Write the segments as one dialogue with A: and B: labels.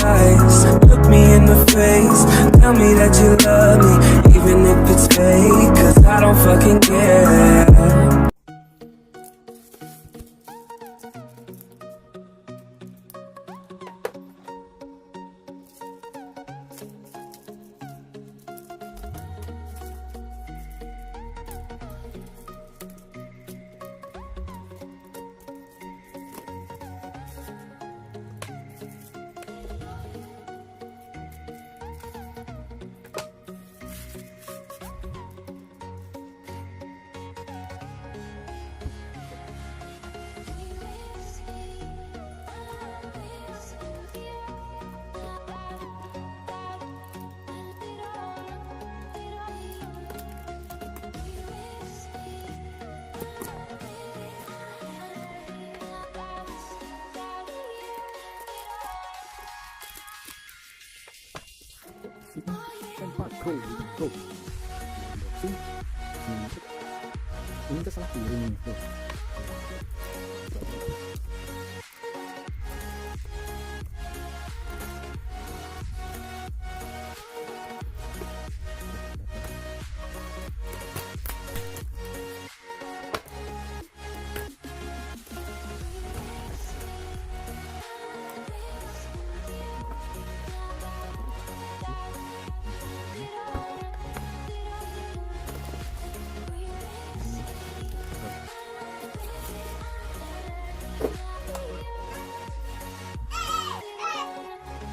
A: eyes, look me in the face, tell me that you love me, even if it's fake, 'cause I don't fucking care.
B: Tuh. Ini tuh salah piring nih, tuh.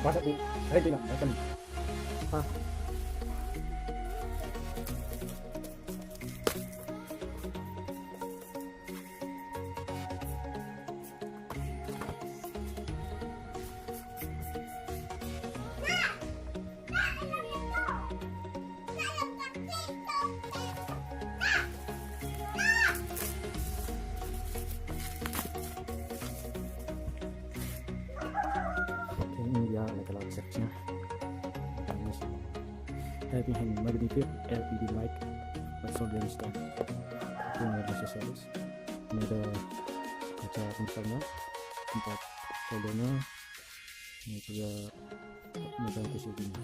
B: Masa di, saya bilang, masa nih. Ah. Ini dia alat-alat servisnya. Helping hand magnetic LPD mic, soldering stand. Ini ada aksesoris. Ini ada kaca pembesarnya, tempat soldernya. Ini juga megang PCB-nya.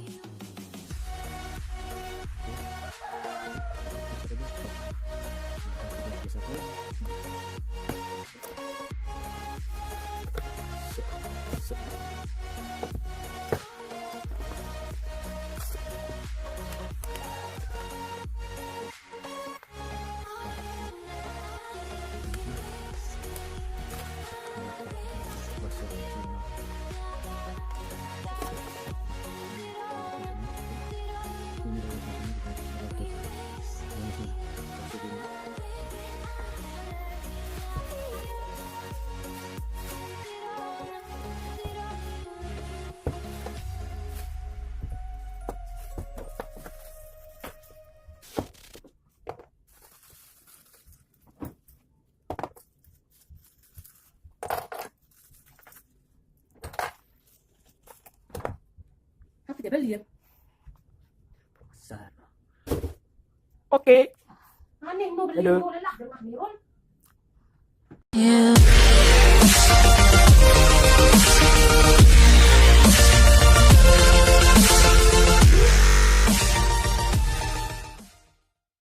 C: Tidak beli ya.
B: Sana. Oke.
C: Aneh mau beli
B: Halo.
C: mau lelah dengan Haerul.
A: Yeah.